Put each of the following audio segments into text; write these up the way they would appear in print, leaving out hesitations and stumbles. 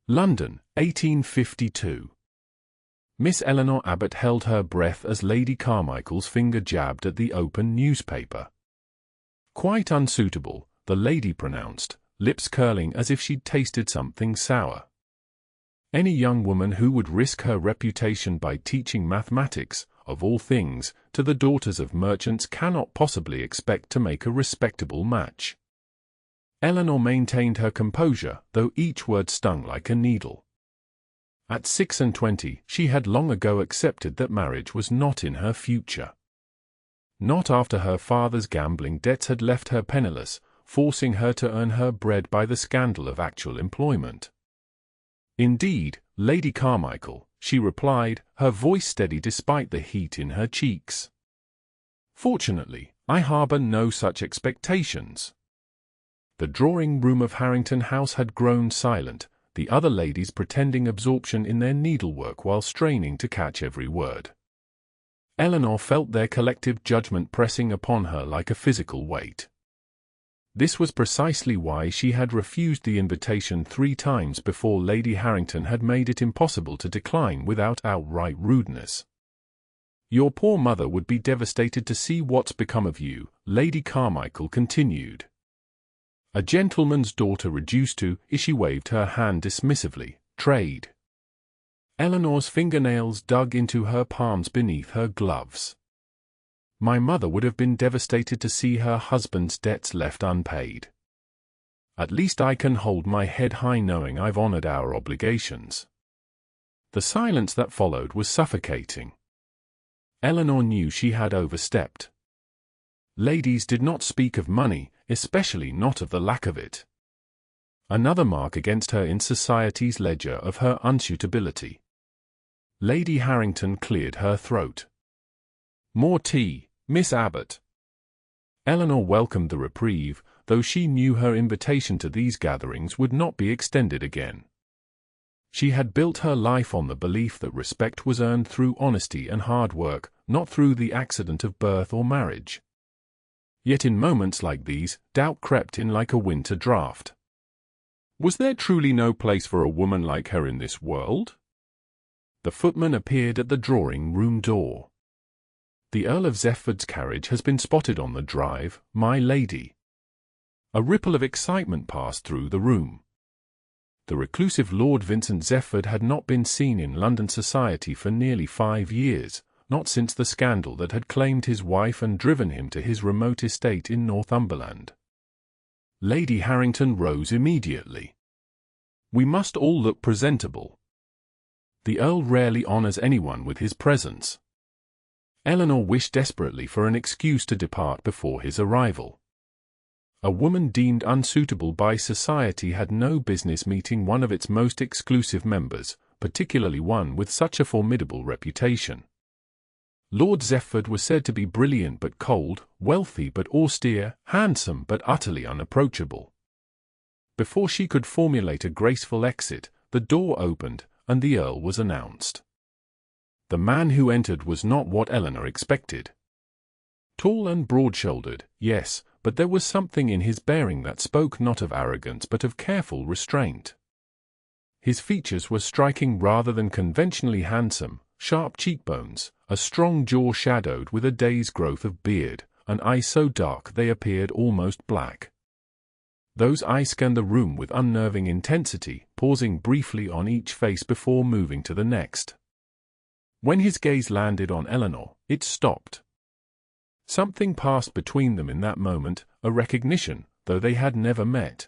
London, 1852. Miss Eleanor Abbott held her breath as Lady Carmichael's finger jabbed at the open newspaper. "Quite unsuitable," the lady pronounced, lips curling as if she'd tasted something sour. "Any young woman who would risk her reputation by teaching mathematics, of all things, to the daughters of merchants cannot possibly expect to make a respectable match." Eleanor maintained her composure, though each word stung like a needle. At 26, she had long ago accepted that marriage was not in her future. Not after her father's gambling debts had left her penniless, forcing her to earn her bread by the scandal of actual employment. "Indeed, Lady Carmichael," she replied, her voice steady despite the heat in her cheeks. "Fortunately, I harbour no such expectations." The drawing-room of Harrington House had grown silent, the other ladies pretending absorption in their needlework while straining to catch every word. Eleanor felt their collective judgment pressing upon her like a physical weight. This was precisely why she had refused the invitation 3 times before Lady Harrington had made it impossible to decline without outright rudeness. "Your poor mother would be devastated to see what's become of you," Lady Carmichael continued. "A gentleman's daughter reduced to," she waved her hand dismissively, "trade." Eleanor's fingernails dug into her palms beneath her gloves. "My mother would have been devastated to see her husband's debts left unpaid. At least I can hold my head high knowing I've honored our obligations." The silence that followed was suffocating. Eleanor knew she had overstepped. Ladies did not speak of money, especially not of the lack of it. Another mark against her in society's ledger of her unsuitability. Lady Harrington cleared her throat. "More tea, Miss Abbott." Eleanor welcomed the reprieve, though she knew her invitation to these gatherings would not be extended again. She had built her life on the belief that respect was earned through honesty and hard work, not through the accident of birth or marriage. Yet in moments like these, doubt crept in like a winter draft. Was there truly no place for a woman like her in this world? The footman appeared at the drawing-room door. "The Earl of Zephford's carriage has been spotted on the drive, my lady." A ripple of excitement passed through the room. The reclusive Lord Vincent Zephford had not been seen in London society for nearly 5 years, not since the scandal that had claimed his wife and driven him to his remote estate in Northumberland. Lady Harrington rose immediately. "We must all look presentable. The Earl rarely honors anyone with his presence." Eleanor wished desperately for an excuse to depart before his arrival. A woman deemed unsuitable by society had no business meeting one of its most exclusive members, particularly one with such a formidable reputation. Lord Zephford was said to be brilliant but cold, wealthy but austere, handsome but utterly unapproachable. Before she could formulate a graceful exit, the door opened, and the Earl was announced. The man who entered was not what Eleanor expected. Tall and broad-shouldered, yes, but there was something in his bearing that spoke not of arrogance but of careful restraint. His features were striking rather than conventionally handsome, sharp cheekbones, a strong jaw shadowed with a day's growth of beard, an eye so dark they appeared almost black. Those eyes scanned the room with unnerving intensity, pausing briefly on each face before moving to the next. When his gaze landed on Eleanor, it stopped. Something passed between them in that moment, a recognition, though they had never met.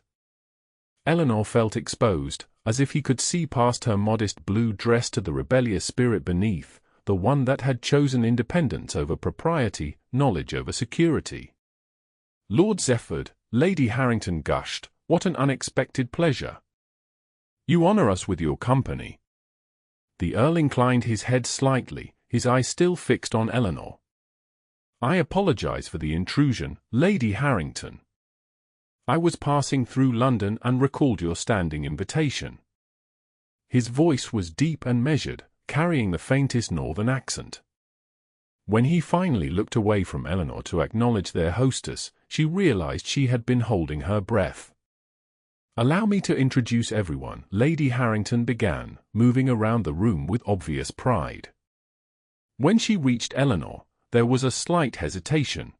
Eleanor felt exposed, as if he could see past her modest blue dress to the rebellious spirit beneath, the one that had chosen independence over propriety, knowledge over security. "Lord Zephford," Lady Harrington gushed, "what an unexpected pleasure. You honor us with your company." The Earl inclined his head slightly, his eye still fixed on Eleanor. "I apologize for the intrusion, Lady Harrington. I was passing through London and recalled your standing invitation." His voice was deep and measured, carrying the faintest northern accent. When he finally looked away from Eleanor to acknowledge their hostess, she realized she had been holding her breath. Allow me to introduce everyone, Lady Harrington began, moving around the room with obvious pride. When she reached Eleanor, there was a slight hesitation.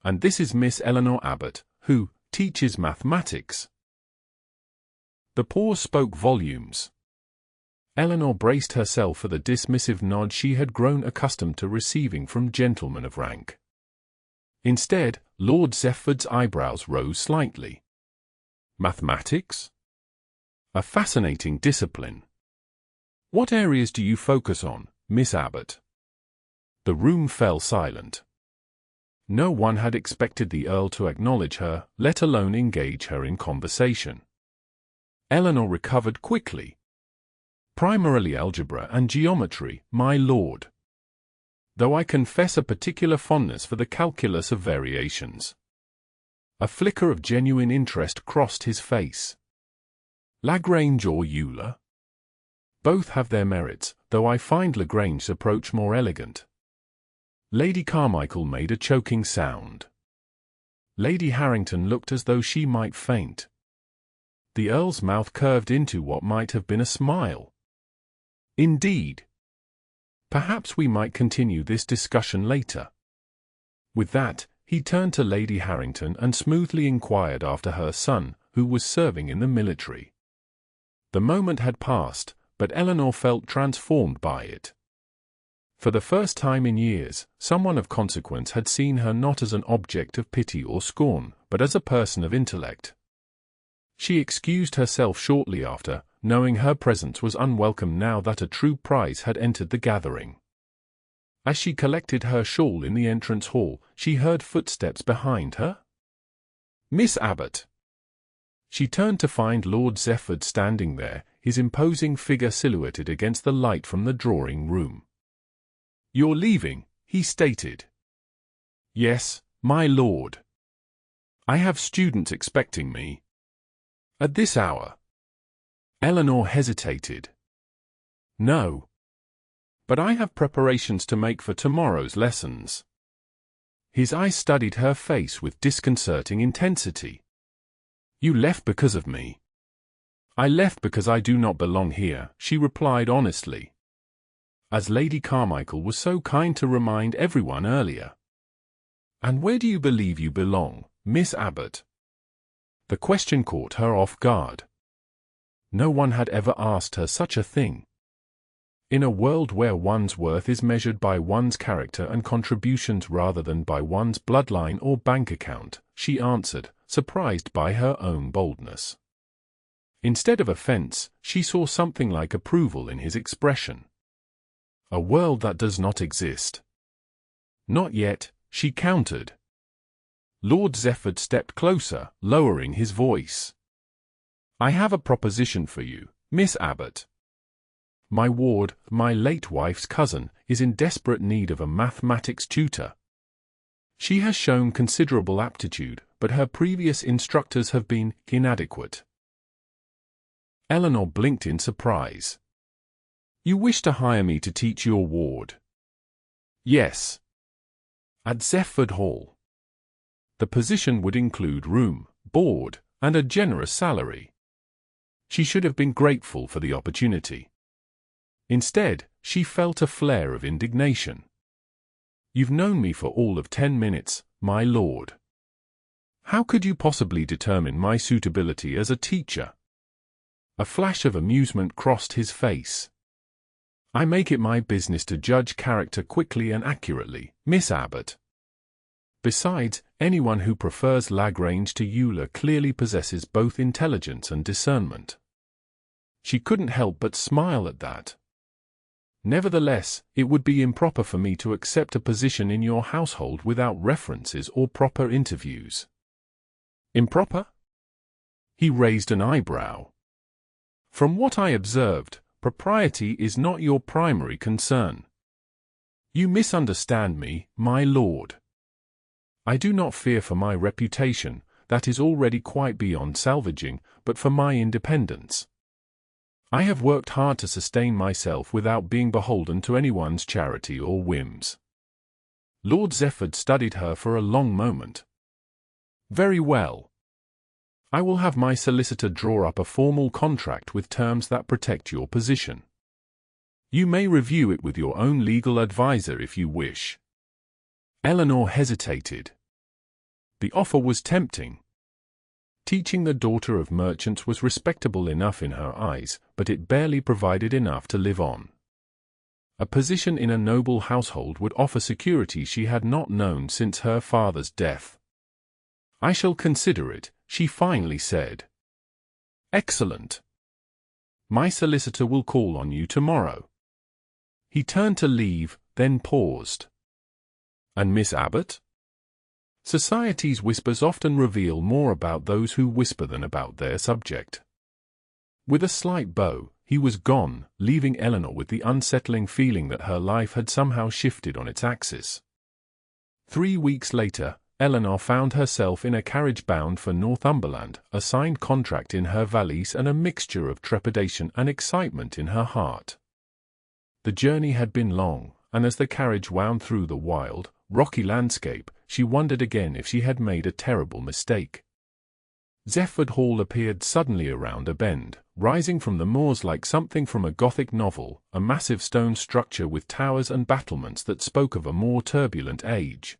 And this is Miss Eleanor Abbott, who teaches mathematics. The pause spoke volumes. Eleanor braced herself for the dismissive nod she had grown accustomed to receiving from gentlemen of rank. Instead, Lord Zephford's eyebrows rose slightly. Mathematics? A fascinating discipline. What areas do you focus on, Miss Abbott? The room fell silent. No one had expected the Earl to acknowledge her, let alone engage her in conversation. Eleanor recovered quickly. Primarily algebra and geometry, my lord. Though I confess a particular fondness for the calculus of variations. A flicker of genuine interest crossed his face. Lagrange or Euler? Both have their merits, though I find Lagrange's approach more elegant. Lady Carmichael made a choking sound. Lady Harrington looked as though she might faint. The Earl's mouth curved into what might have been a smile. Indeed. Perhaps we might continue this discussion later. With that, he turned to Lady Harrington and smoothly inquired after her son, who was serving in the military. The moment had passed, but Eleanor felt transformed by it. For the first time in years, someone of consequence had seen her not as an object of pity or scorn, but as a person of intellect. She excused herself shortly after, knowing her presence was unwelcome now that a true prize had entered the gathering. As she collected her shawl in the entrance hall, she heard footsteps behind her. Miss Abbott. She turned to find Lord Zephford standing there, his imposing figure silhouetted against the light from the drawing room. You're leaving, he stated. Yes, my lord. I have students expecting me. At this hour. Eleanor hesitated. No. But I have preparations to make for tomorrow's lessons. His eyes studied her face with disconcerting intensity. You left because of me. I left because I do not belong here, she replied honestly. As Lady Carmichael was so kind to remind everyone earlier. And where do you believe you belong, Miss Abbott? The question caught her off guard. No one had ever asked her such a thing. In a world where one's worth is measured by one's character and contributions rather than by one's bloodline or bank account, she answered, surprised by her own boldness. Instead of offense, she saw something like approval in his expression. A world that does not exist. Not yet, she countered. Lord Zephford stepped closer, lowering his voice. I have a proposition for you, Miss Abbott. My ward, my late wife's cousin, is in desperate need of a mathematics tutor. She has shown considerable aptitude, but her previous instructors have been inadequate. Eleanor blinked in surprise. You wish to hire me to teach your ward? Yes. At Zephford Hall. The position would include room, board, and a generous salary. She should have been grateful for the opportunity. Instead, she felt a flare of indignation. You've known me for all of 10 minutes, my lord. How could you possibly determine my suitability as a teacher? A flash of amusement crossed his face. I make it my business to judge character quickly and accurately, Miss Abbott. Besides, anyone who prefers Lagrange to Euler clearly possesses both intelligence and discernment. She couldn't help but smile at that. Nevertheless, it would be improper for me to accept a position in your household without references or proper interviews. Improper? He raised an eyebrow. From what I observed, propriety is not your primary concern. You misunderstand me, my lord. I do not fear for my reputation, that is already quite beyond salvaging, but for my independence. I have worked hard to sustain myself without being beholden to anyone's charity or whims. Lord Zephford studied her for a long moment. Very well. I will have my solicitor draw up a formal contract with terms that protect your position. You may review it with your own legal advisor if you wish. Eleanor hesitated. The offer was tempting. Teaching the daughter of merchants was respectable enough in her eyes, but it barely provided enough to live on. A position in a noble household would offer security she had not known since her father's death. I shall consider it, she finally said. Excellent. My solicitor will call on you tomorrow. He turned to leave, then paused. And Miss Abbott? Society's whispers often reveal more about those who whisper than about their subject. With a slight bow, he was gone, leaving Eleanor with the unsettling feeling that her life had somehow shifted on its axis. 3 weeks later, Eleanor found herself in a carriage bound for Northumberland, a signed contract in her valise and a mixture of trepidation and excitement in her heart. The journey had been long, and as the carriage wound through the wild, rocky landscape, she wondered again if she had made a terrible mistake. Zephford Hall appeared suddenly around a bend, rising from the moors like something from a Gothic novel, a massive stone structure with towers and battlements that spoke of a more turbulent age.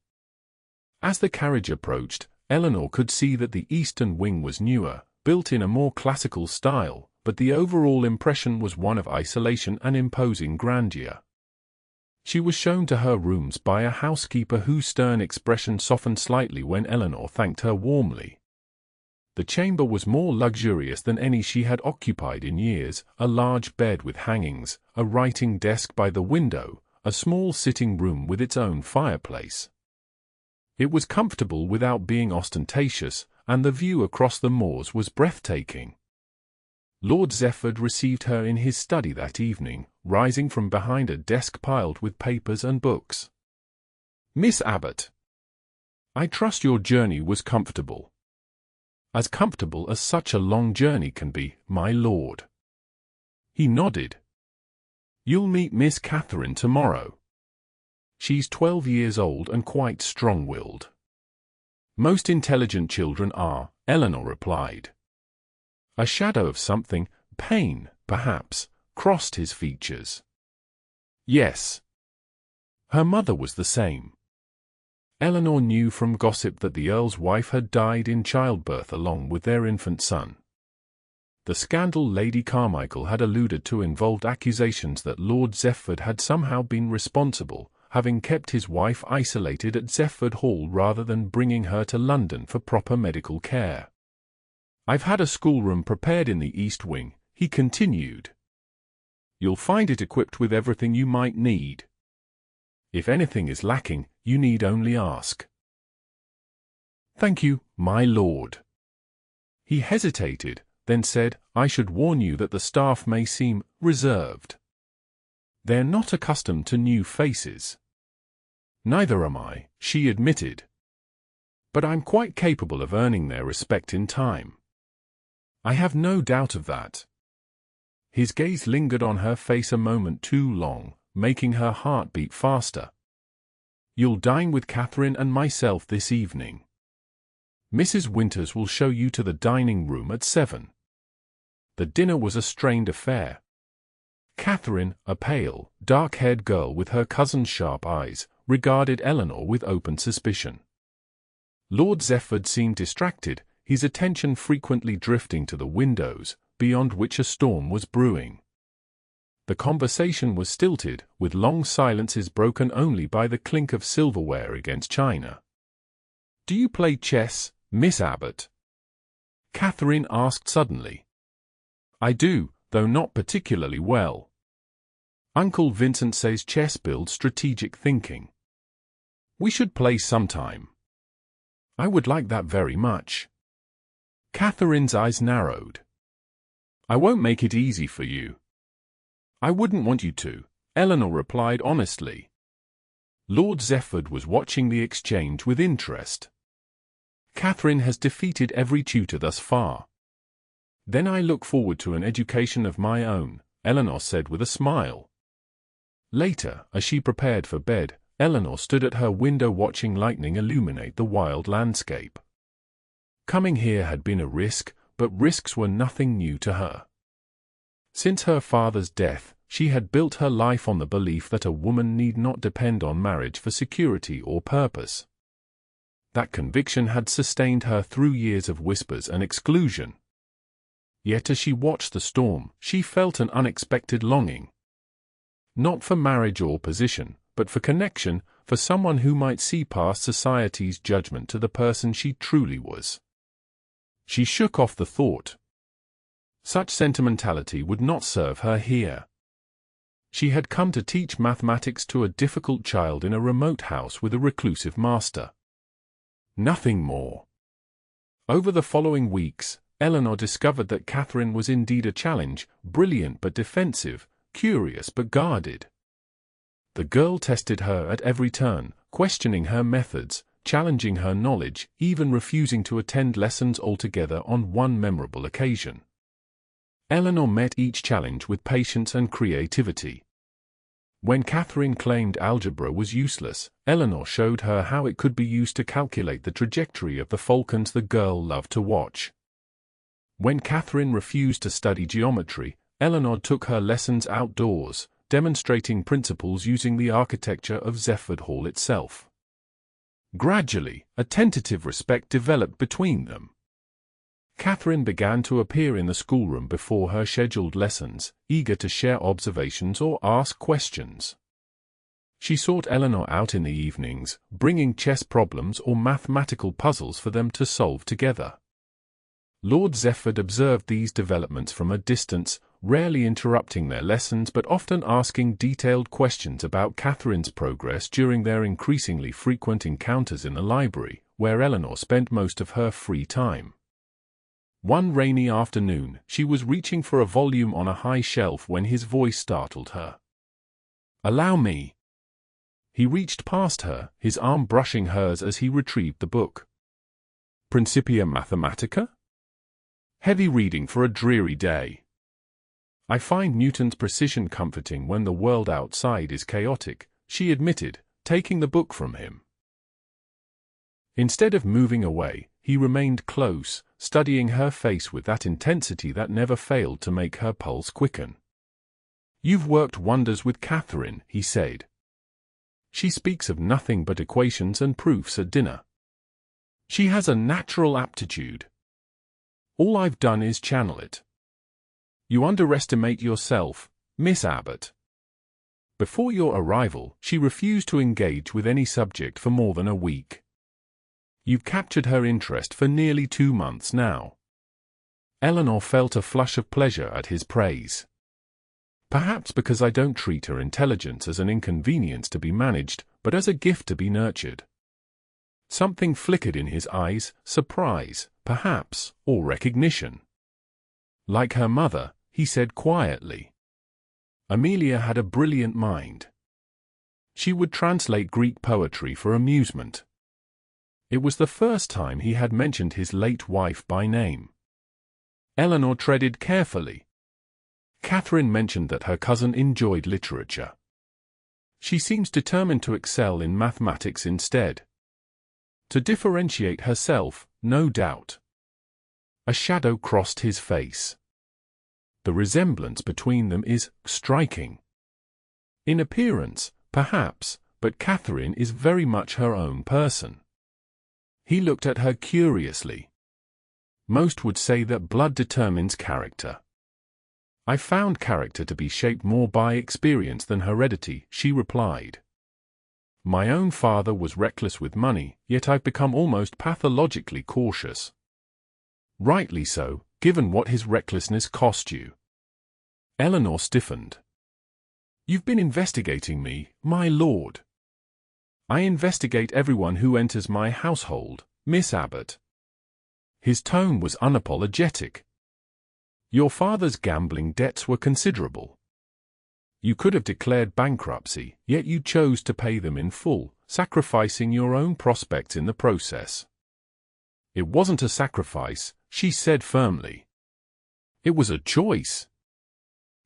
As the carriage approached, Eleanor could see that the eastern wing was newer, built in a more classical style, but the overall impression was one of isolation and imposing grandeur. She was shown to her rooms by a housekeeper whose stern expression softened slightly when Eleanor thanked her warmly. The chamber was more luxurious than any she had occupied in years, a large bed with hangings, a writing desk by the window, a small sitting room with its own fireplace. It was comfortable without being ostentatious, and the view across the moors was breathtaking. Lord Zephford received her in his study that evening, rising from behind a desk piled with papers and books. Miss Abbott, I trust your journey was comfortable. As comfortable as such a long journey can be, my lord. He nodded. You'll meet Miss Catherine tomorrow. She's 12 years old and quite strong-willed. Most intelligent children are, Eleanor replied. A shadow of something, pain, perhaps, crossed his features. Yes. Her mother was the same. Eleanor knew from gossip that the Earl's wife had died in childbirth along with their infant son. The scandal Lady Carmichael had alluded to involved accusations that Lord Zephford had somehow been responsible, having kept his wife isolated at Zephford Hall rather than bringing her to London for proper medical care. I've had a schoolroom prepared in the East Wing, he continued. You'll find it equipped with everything you might need. If anything is lacking, you need only ask. Thank you, my lord. He hesitated, then said, I should warn you that the staff may seem reserved. They're not accustomed to new faces. Neither am I, she admitted. But I'm quite capable of earning their respect in time. I have no doubt of that. His gaze lingered on her face a moment too long, making her heart beat faster. You'll dine with Catherine and myself this evening. Mrs. Winters will show you to the dining room at 7. The dinner was a strained affair. Catherine, a pale, dark-haired girl with her cousin's sharp eyes, regarded Eleanor with open suspicion. Lord Zephford seemed distracted, his attention frequently drifting to the windows, beyond which a storm was brewing. The conversation was stilted, with long silences broken only by the clink of silverware against china. Do you play chess, Miss Abbott? Catherine asked suddenly. I do, though not particularly well. Uncle Vincent says chess builds strategic thinking. We should play sometime. I would like that very much. Catherine's eyes narrowed. I won't make it easy for you. I wouldn't want you to, Eleanor replied honestly. Lord Zephford was watching the exchange with interest. Catherine has defeated every tutor thus far. Then I look forward to an education of my own, Eleanor said with a smile. Later, as she prepared for bed, Eleanor stood at her window watching lightning illuminate the wild landscape. Coming here had been a risk, but risks were nothing new to her. Since her father's death, she had built her life on the belief that a woman need not depend on marriage for security or purpose. That conviction had sustained her through years of whispers and exclusion. Yet as she watched the storm, she felt an unexpected longing. Not for marriage or position, but for connection, for someone who might see past society's judgment to the person she truly was. She shook off the thought. Such sentimentality would not serve her here. She had come to teach mathematics to a difficult child in a remote house with a reclusive master. Nothing more. Over the following weeks, Eleanor discovered that Catherine was indeed a challenge, brilliant but defensive, curious but guarded. The girl tested her at every turn, questioning her methods, challenging her knowledge, even refusing to attend lessons altogether on one memorable occasion. Eleanor met each challenge with patience and creativity. When Catherine claimed algebra was useless, Eleanor showed her how it could be used to calculate the trajectory of the falcons the girl loved to watch. When Catherine refused to study geometry, Eleanor took her lessons outdoors, demonstrating principles using the architecture of Zephford Hall itself. Gradually, a tentative respect developed between them. Catherine began to appear in the schoolroom before her scheduled lessons, eager to share observations or ask questions. She sought Eleanor out in the evenings, bringing chess problems or mathematical puzzles for them to solve together. Lord Zephford observed these developments from a distance, rarely interrupting their lessons but often asking detailed questions about Catherine's progress during their increasingly frequent encounters in the library, where Eleanor spent most of her free time. One rainy afternoon, she was reaching for a volume on a high shelf when his voice startled her. "Allow me." He reached past her, his arm brushing hers as he retrieved the book. "Principia Mathematica?" "Heavy reading for a dreary day." "I find Newton's precision comforting when the world outside is chaotic," she admitted, taking the book from him. Instead of moving away, he remained close, studying her face with that intensity that never failed to make her pulse quicken. "You've worked wonders with Catherine," he said. "She speaks of nothing but equations and proofs at dinner. She has a natural aptitude. All I've done is channel it. You underestimate yourself, Miss Abbott." Before your arrival, she refused to engage with any subject for more than a week. You've captured her interest for nearly 2 months now. Eleanor felt a flush of pleasure at his praise. "Perhaps because I don't treat her intelligence as an inconvenience to be managed, but as a gift to be nurtured." Something flickered in his eyes, surprise, perhaps, or recognition. "Like her mother," he said quietly. Amelia had a brilliant mind. She would translate Greek poetry for amusement. It was the first time he had mentioned his late wife by name. Eleanor treaded carefully. Catherine mentioned that her cousin enjoyed literature. She seems determined to excel in mathematics instead. To differentiate herself, no doubt. A shadow crossed his face. The resemblance between them is striking. In appearance, perhaps, but Catherine is very much her own person. He looked at her curiously. "Most would say that blood determines character. I found character to be shaped more by experience than heredity," she replied. "My own father was reckless with money, yet I've become almost pathologically cautious." "Rightly so, given what his recklessness cost you." Eleanor stiffened. "You've been investigating me, my lord." "I investigate everyone who enters my household, Miss Abbott." His tone was unapologetic. "Your father's gambling debts were considerable. You could have declared bankruptcy, yet you chose to pay them in full, sacrificing your own prospects in the process." "It wasn't a sacrifice," she said firmly. "It was a choice.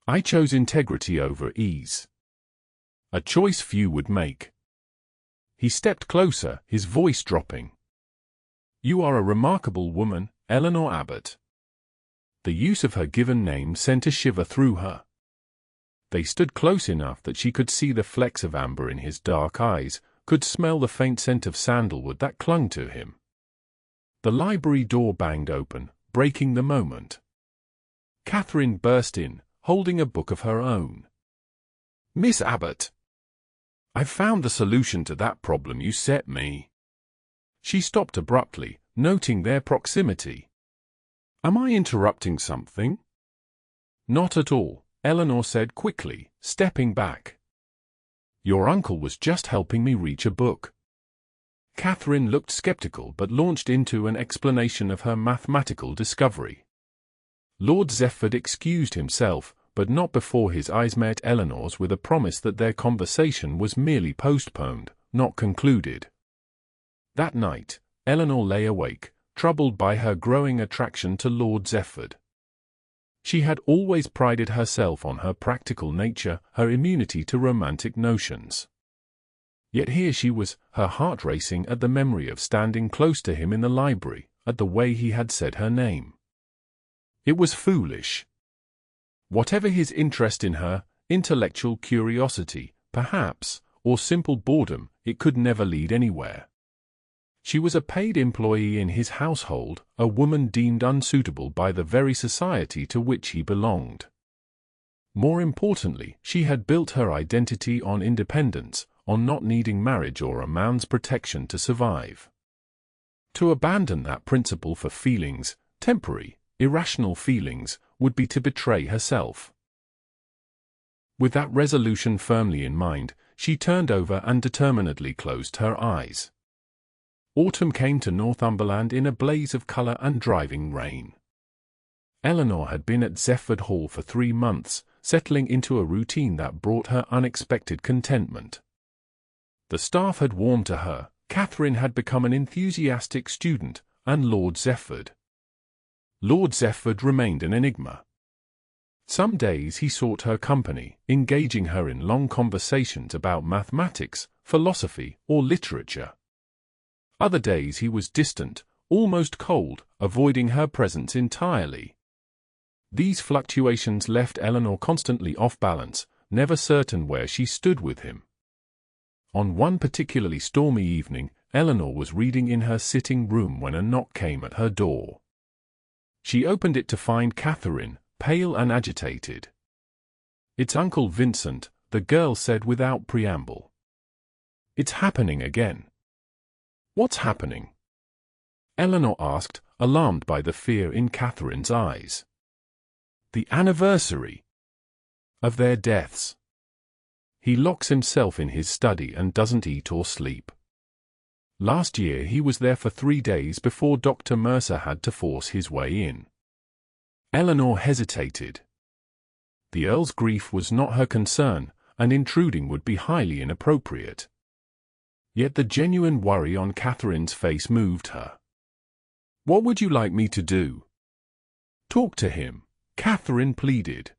I chose integrity over ease. A choice few would make." He stepped closer, his voice dropping. You are a remarkable woman, Eleanor Abbott. The use of her given name sent a shiver through her. They stood close enough that she could see the flecks of amber in his dark eyes, could smell the faint scent of sandalwood that clung to him. The library door banged open, breaking the moment. Catherine burst in, holding a book of her own. "Miss Abbott, I've found the solution to that problem you set me." She stopped abruptly, noting their proximity. "Am I interrupting something?" "Not at all," Eleanor said quickly, stepping back. "Your uncle was just helping me reach a book." Catherine looked skeptical but launched into an explanation of her mathematical discovery. Lord Zephford excused himself, but not before his eyes met Eleanor's with a promise that their conversation was merely postponed, not concluded. That night, Eleanor lay awake, troubled by her growing attraction to Lord Zephford. She had always prided herself on her practical nature, her immunity to romantic notions. Yet here she was, her heart racing at the memory of standing close to him in the library, at the way he had said her name. It was foolish. Whatever his interest in her, intellectual curiosity, perhaps, or simple boredom, it could never lead anywhere. She was a paid employee in his household, a woman deemed unsuitable by the very society to which he belonged. More importantly, she had built her identity on independence, on not needing marriage or a man's protection to survive. To abandon that principle for feelings, temporary, irrational feelings, would be to betray herself. With that resolution firmly in mind, she turned over and determinedly closed her eyes. Autumn came to Northumberland in a blaze of colour and driving rain. Eleanor had been at Zephford Hall for 3 months, settling into a routine that brought her unexpected contentment. The staff had warmed to her, Catherine had become an enthusiastic student, and Lord Zephford remained an enigma. Some days he sought her company, engaging her in long conversations about mathematics, philosophy, or literature. Other days he was distant, almost cold, avoiding her presence entirely. These fluctuations left Eleanor constantly off balance, never certain where she stood with him. On one particularly stormy evening, Eleanor was reading in her sitting room when a knock came at her door. She opened it to find Catherine, pale and agitated. "It's Uncle Vincent," the girl said without preamble. "It's happening again." "What's happening?" Eleanor asked, alarmed by the fear in Catherine's eyes. "The anniversary of their deaths. He locks himself in his study and doesn't eat or sleep. Last year he was there for 3 days before Dr. Mercer had to force his way in." Eleanor hesitated. The Earl's grief was not her concern, and intruding would be highly inappropriate. Yet the genuine worry on Catherine's face moved her. "What would you like me to do?" "Talk to him," Catherine pleaded.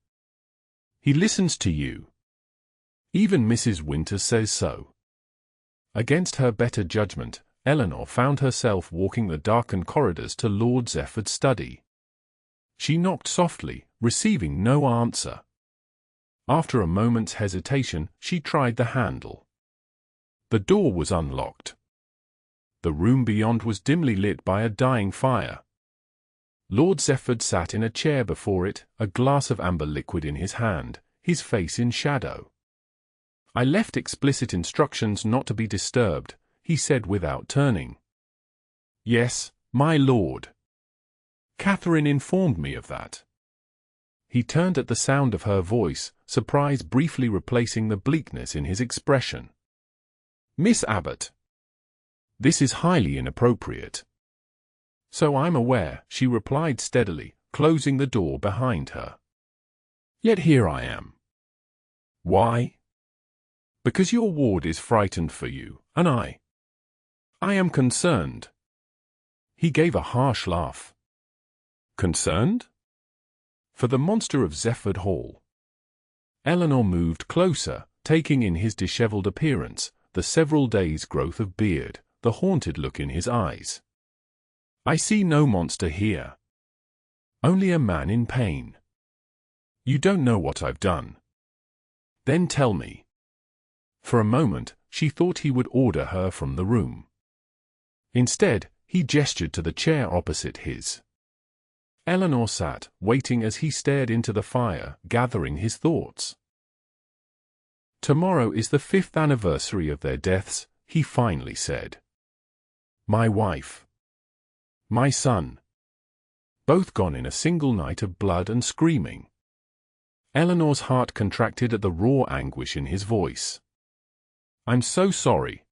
"He listens to you. Even Mrs. Winter says so." Against her better judgment, Eleanor found herself walking the darkened corridors to Lord Zephford's study. She knocked softly, receiving no answer. After a moment's hesitation, she tried the handle. The door was unlocked. The room beyond was dimly lit by a dying fire. Lord Zephford sat in a chair before it, a glass of amber liquid in his hand, his face in shadow. "I left explicit instructions not to be disturbed," he said without turning. "Yes, my lord. Catherine informed me of that." He turned at the sound of her voice, surprise briefly replacing the bleakness in his expression. "Miss Abbott, this is highly inappropriate." "So I'm aware," she replied steadily, closing the door behind her. "Yet here I am." "Why?" "Because your ward is frightened for you, and I am concerned." He gave a harsh laugh. "Concerned?" "For the monster of Zephford Hall." Eleanor moved closer, taking in his dishevelled appearance, the several days' growth of beard, the haunted look in his eyes. I see no monster here. Only a man in pain. You don't know what I've done. Then tell me. For a moment, she thought he would order her from the room. Instead, he gestured to the chair opposite his. Eleanor sat, waiting as he stared into the fire, gathering his thoughts. Tomorrow is the 5th anniversary of their deaths, he finally said. My wife. My son. Both gone in a single night of blood and screaming. Eleanor's heart contracted at the raw anguish in his voice. I'm so sorry.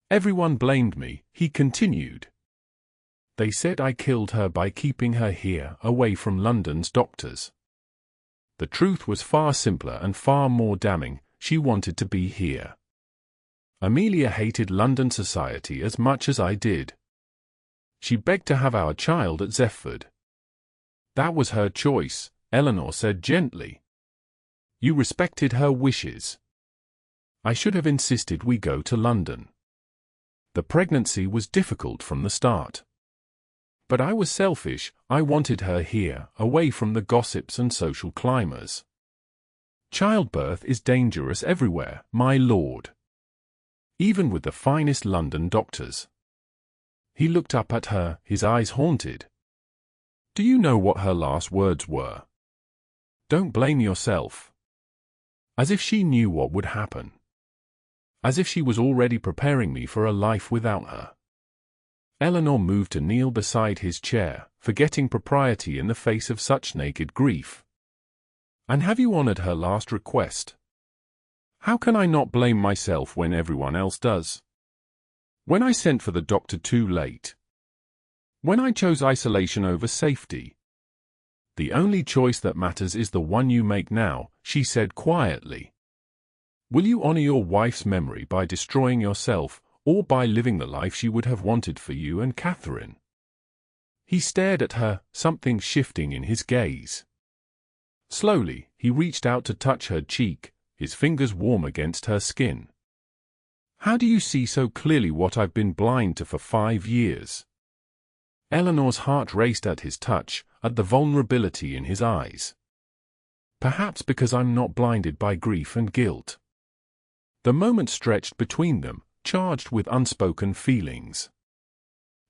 Everyone blamed me, he continued. They said I killed her by keeping her here, away from London's doctors. The truth was far simpler and far more damning. She wanted to be here. Amelia hated London society as much as I did. She begged to have our child at Zephford. That was her choice, Eleanor said gently. You respected her wishes. I should have insisted we go to London. The pregnancy was difficult from the start. But I was selfish. I wanted her here, away from the gossips and social climbers. Childbirth is dangerous everywhere, my lord. Even with the finest London doctors. He looked up at her, his eyes haunted. Do you know what her last words were? Don't blame yourself. As if she knew what would happen. As if she was already preparing me for a life without her. Eleanor moved to kneel beside his chair, forgetting propriety in the face of such naked grief. And have you honored her last request? How can I not blame myself when everyone else does? When I sent for the doctor too late. When I chose isolation over safety. The only choice that matters is the one you make now, she said quietly. Will you honor your wife's memory by destroying yourself, or by living the life she would have wanted for you and Catherine? He stared at her, something shifting in his gaze. Slowly, he reached out to touch her cheek, his fingers warm against her skin. How do you see so clearly what I've been blind to for 5 years? Eleanor's heart raced at his touch, at the vulnerability in his eyes. Perhaps because I'm not blinded by grief and guilt. The moment stretched between them, charged with unspoken feelings.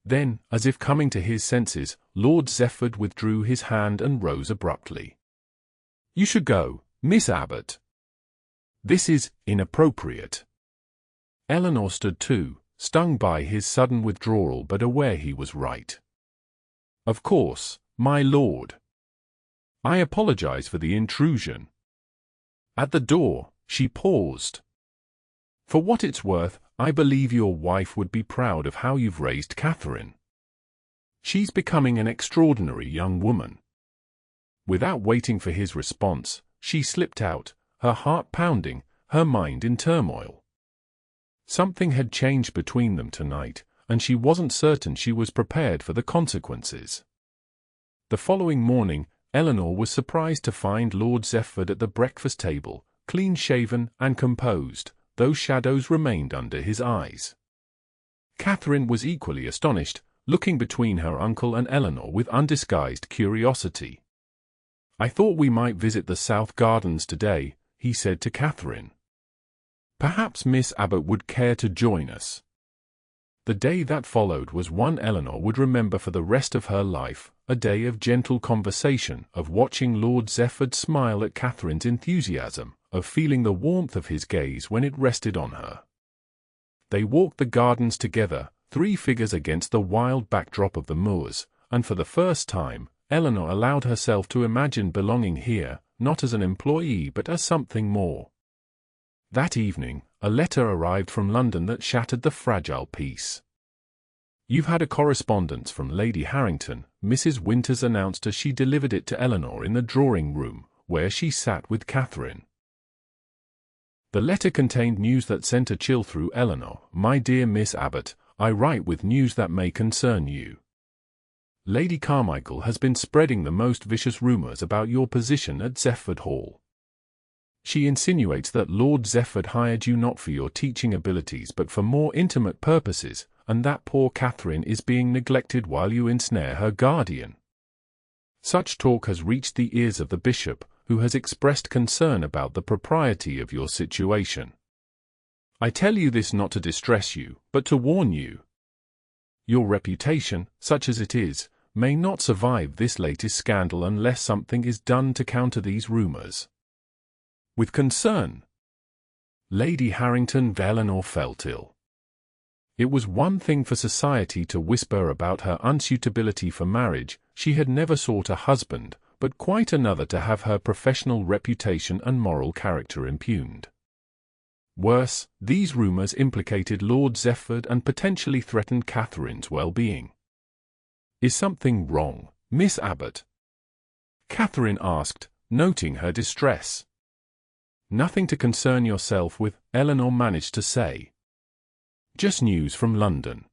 Then, as if coming to his senses, Lord Zephford withdrew his hand and rose abruptly. You should go, Miss Abbott. This is inappropriate. Eleanor stood too, stung by his sudden withdrawal but aware he was right. Of course, my lord. I apologize for the intrusion. At the door, she paused. For what it's worth, I believe your wife would be proud of how you've raised Catherine. She's becoming an extraordinary young woman. Without waiting for his response, she slipped out, her heart pounding, her mind in turmoil. Something had changed between them tonight, and she wasn't certain she was prepared for the consequences. The following morning, Eleanor was surprised to find Lord Zephford at the breakfast table, clean-shaven and composed, though shadows remained under his eyes. Catherine was equally astonished, looking between her uncle and Eleanor with undisguised curiosity. I thought we might visit the South Gardens today, he said to Catherine. Perhaps Miss Abbott would care to join us. The day that followed was one Eleanor would remember for the rest of her life, a day of gentle conversation, of watching Lord Zephford smile at Catherine's enthusiasm, of feeling the warmth of his gaze when it rested on her. They walked the gardens together, 3 figures against the wild backdrop of the moors, and for the first time, Eleanor allowed herself to imagine belonging here, not as an employee but as something more. That evening, a letter arrived from London that shattered the fragile peace. You've had a correspondence from Lady Harrington, Mrs. Winters announced as she delivered it to Eleanor in the drawing-room, where she sat with Catherine. The letter contained news that sent a chill through Eleanor. My dear Miss Abbott, I write with news that may concern you. Lady Carmichael has been spreading the most vicious rumours about your position at Zephford Hall. She insinuates that Lord Zephford hired you not for your teaching abilities but for more intimate purposes, and that poor Catherine is being neglected while you ensnare her guardian. Such talk has reached the ears of the bishop, who has expressed concern about the propriety of your situation. I tell you this not to distress you, but to warn you. Your reputation, such as it is, may not survive this latest scandal unless something is done to counter these rumors. With concern, Lady Harrington Eleanor felt ill. It was one thing for society to whisper about her unsuitability for marriage. She had never sought a husband, but quite another to have her professional reputation and moral character impugned. Worse, these rumors implicated Lord Zephford and potentially threatened Catherine's well-being. "Is something wrong, Miss Abbott?" Catherine asked, noting her distress. "Nothing to concern yourself with," Eleanor managed to say. "Just news from London."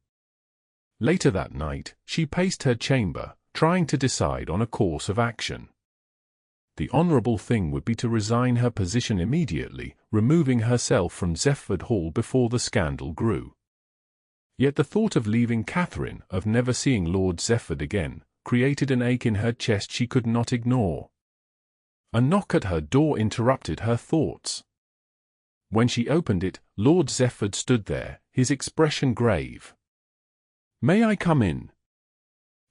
Later that night, she paced her chamber, trying to decide on a course of action. The honourable thing would be to resign her position immediately, removing herself from Zephford Hall before the scandal grew. Yet the thought of leaving Catherine, of never seeing Lord Zephford again, created an ache in her chest she could not ignore. A knock at her door interrupted her thoughts. When she opened it, Lord Zephford stood there, his expression grave. "May I come in?"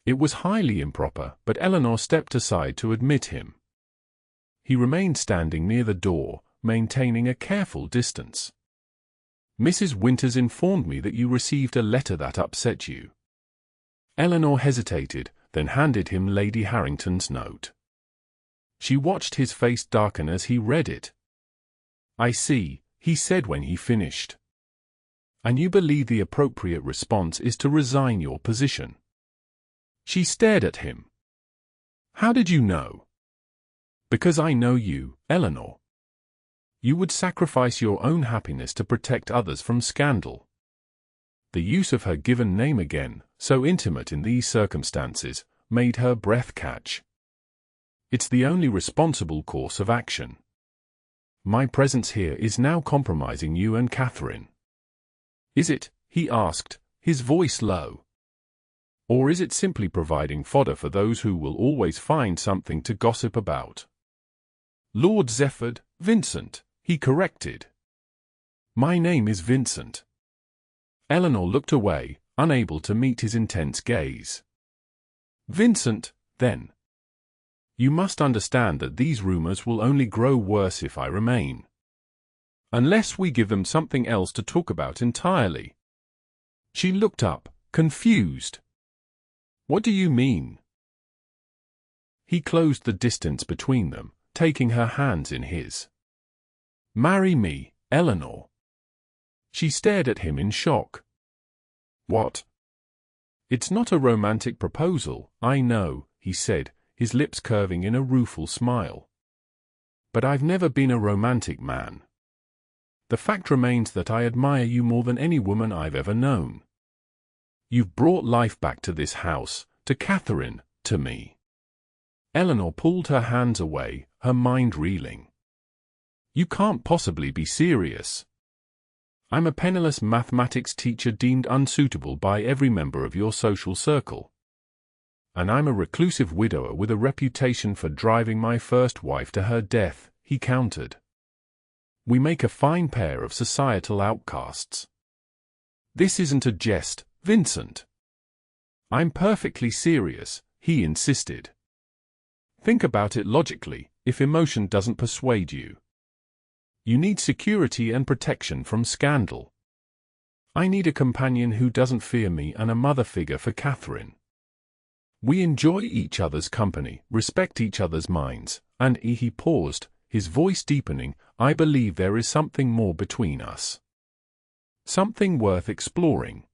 It was highly improper, but Eleanor stepped aside to admit him. He remained standing near the door, maintaining a careful distance. "Mrs. Winters informed me that you received a letter that upset you." Eleanor hesitated, then handed him Lady Harrington's note. She watched his face darken as he read it. "I see," he said when he finished. "And you believe the appropriate response is to resign your position?" She stared at him. "How did you know?" "Because I know you, Eleanor. You would sacrifice your own happiness to protect others from scandal." The use of her given name again, so intimate in these circumstances, made her breath catch. "It's the only responsible course of action. My presence here is now compromising you and Catherine." "Is it?" he asked, his voice low. "Or is it simply providing fodder for those who will always find something to gossip about?" "Lord Zephford, Vincent," he corrected. "My name is Vincent." Eleanor looked away, unable to meet his intense gaze. "Vincent, then. You must understand that these rumors will only grow worse if I remain. Unless we give them something else to talk about entirely." She looked up, confused. "What do you mean?" He closed the distance between them, taking her hands in his. "Marry me, Eleanor." She stared at him in shock. "What?" "It's not a romantic proposal, I know," he said, his lips curving in a rueful smile. "But I've never been a romantic man. The fact remains that I admire you more than any woman I've ever known. You've brought life back to this house, to Catherine, to me." Eleanor pulled her hands away, her mind reeling. "You can't possibly be serious. I'm a penniless mathematics teacher deemed unsuitable by every member of your social circle. And I'm a reclusive widower with a reputation for driving my first wife to her death," he countered. "We make a fine pair of societal outcasts." "This isn't a jest, Vincent." "I'm perfectly serious," he insisted. "Think about it logically, if emotion doesn't persuade you. You need security and protection from scandal. I need a companion who doesn't fear me and a mother figure for Catherine. We enjoy each other's company, respect each other's minds, and," he paused, his voice deepening, "I believe there is something more between us. Something worth exploring."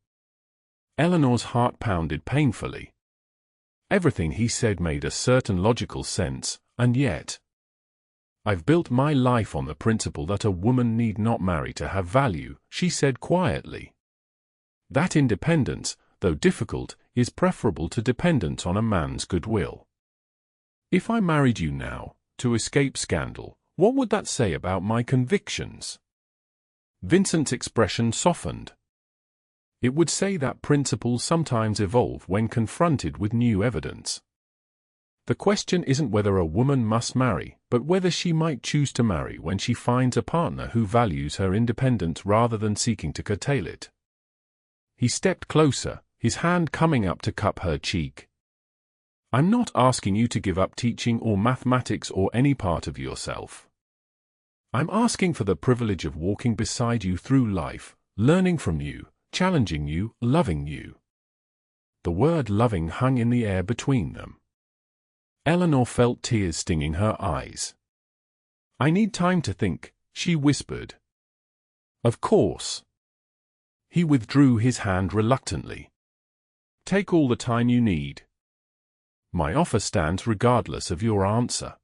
Eleanor's heart pounded painfully. Everything he said made a certain logical sense, and yet, "I've built my life on the principle that a woman need not marry to have value," she said quietly. "That independence, though difficult, is preferable to dependence on a man's goodwill. If I married you now, to escape scandal, what would that say about my convictions?" Vincent's expression softened. It would say that principles sometimes evolve when confronted with new evidence. The question isn't whether a woman must marry, but whether she might choose to marry when she finds a partner who values her independence rather than seeking to curtail it. He stepped closer, his hand coming up to cup her cheek. I'm not asking you to give up teaching or mathematics or any part of yourself. I'm asking for the privilege of walking beside you through life, learning from you, challenging you, loving you. The word loving hung in the air between them. Eleanor felt tears stinging her eyes. I need time to think, she whispered. Of course. He withdrew his hand reluctantly. Take all the time you need. My offer stands regardless of your answer.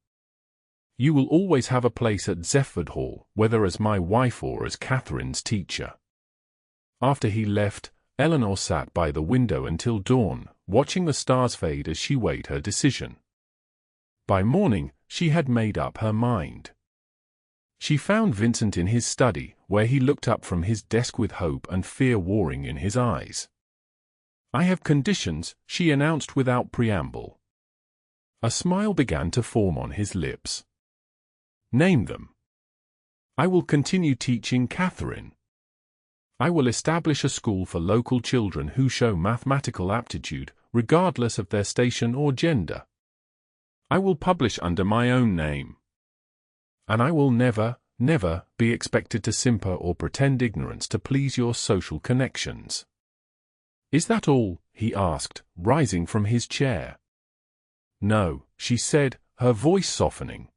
You will always have a place at Zephford Hall, whether as my wife or as Catherine's teacher. After he left, Eleanor sat by the window until dawn, watching the stars fade as she weighed her decision. By morning, she had made up her mind. She found Vincent in his study, where he looked up from his desk with hope and fear warring in his eyes. I have conditions, she announced without preamble. A smile began to form on his lips. Name them. I will continue teaching Catherine. I will establish a school for local children who show mathematical aptitude, regardless of their station or gender. I will publish under my own name. And I will never, never be expected to simper or pretend ignorance to please your social connections. Is that all? He asked, rising from his chair. No, she said, her voice softening.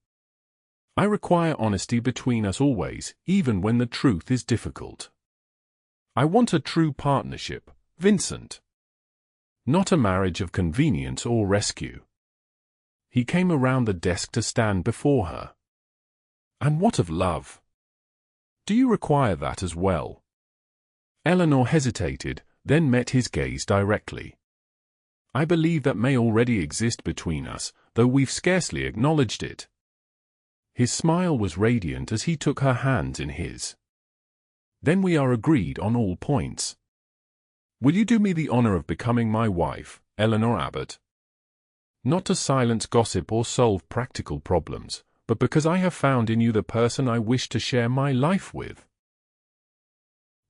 I require honesty between us always, even when the truth is difficult. I want a true partnership, Vincent. Not a marriage of convenience or rescue. He came around the desk to stand before her. And what of love? Do you require that as well? Eleanor hesitated, then met his gaze directly. I believe that may already exist between us, though we've scarcely acknowledged it. His smile was radiant as he took her hands in his. Then we are agreed on all points. Will you do me the honor of becoming my wife, Eleanor Abbott? Not to silence gossip or solve practical problems, but because I have found in you the person I wish to share my life with.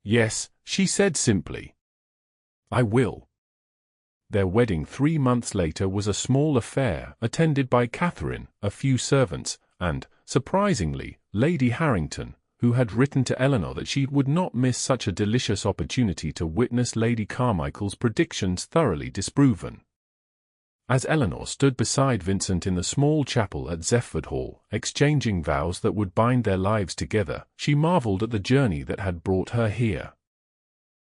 Yes, she said simply. I will. Their wedding 3 months later was a small affair attended by Catherine, a few servants, and, surprisingly, Lady Harrington, who had written to Eleanor that she would not miss such a delicious opportunity to witness Lady Carmichael's predictions thoroughly disproven. As Eleanor stood beside Vincent in the small chapel at Zephford Hall, exchanging vows that would bind their lives together, she marveled at the journey that had brought her here.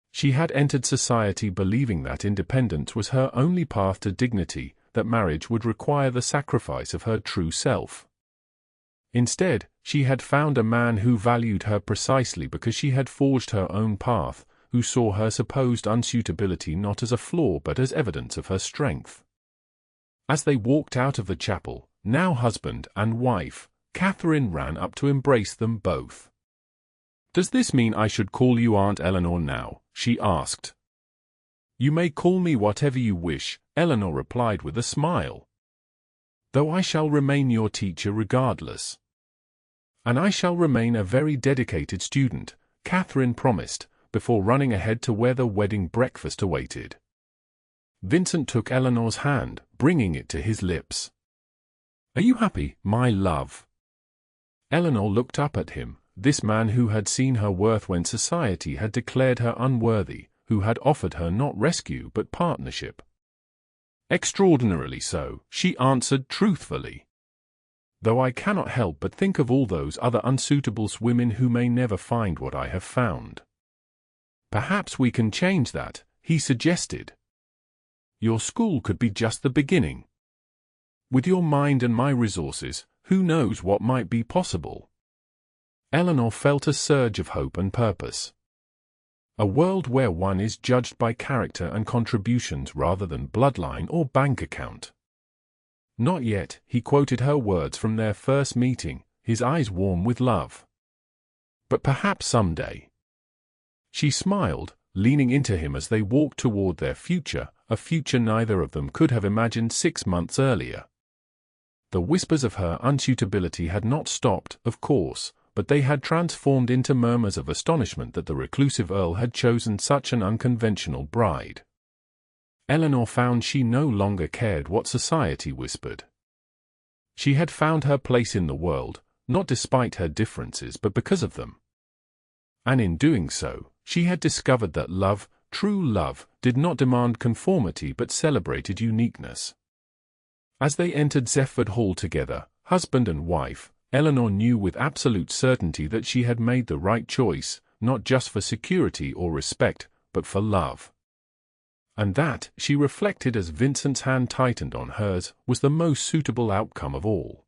She had entered society believing that independence was her only path to dignity, that marriage would require the sacrifice of her true self. Instead, she had found a man who valued her precisely because she had forged her own path, who saw her supposed unsuitability not as a flaw but as evidence of her strength. As they walked out of the chapel, now husband and wife, Catherine ran up to embrace them both. "Does this mean I should call you Aunt Eleanor now?" she asked. "You may call me whatever you wish," Eleanor replied with a smile. "Though I shall remain your teacher regardless. And I shall remain a very dedicated student," Catherine promised, before running ahead to where the wedding breakfast awaited. Vincent took Eleanor's hand, bringing it to his lips. "Are you happy, my love?" Eleanor looked up at him, this man who had seen her worth when society had declared her unworthy, who had offered her not rescue but partnership. "Extraordinarily so," she answered truthfully. "Though I cannot help but think of all those other unsuitable women who may never find what I have found." "Perhaps we can change that," he suggested. "Your school could be just the beginning. With your mind and my resources, who knows what might be possible?" Eleanor felt a surge of hope and purpose. A world where one is judged by character and contributions rather than bloodline or bank account. "Not yet," he quoted her words from their first meeting, his eyes warm with love. "But perhaps someday." She smiled, leaning into him as they walked toward their future, a future neither of them could have imagined 6 months earlier. The whispers of her unsuitability had not stopped, of course, but they had transformed into murmurs of astonishment that the reclusive Earl had chosen such an unconventional bride. Eleanor found she no longer cared what society whispered. She had found her place in the world, not despite her differences but because of them. And in doing so, she had discovered that love, true love, did not demand conformity but celebrated uniqueness. As they entered Zephford Hall together, husband and wife, Eleanor knew with absolute certainty that she had made the right choice, not just for security or respect, but for love. And that, she reflected as Vincent's hand tightened on hers, was the most suitable outcome of all.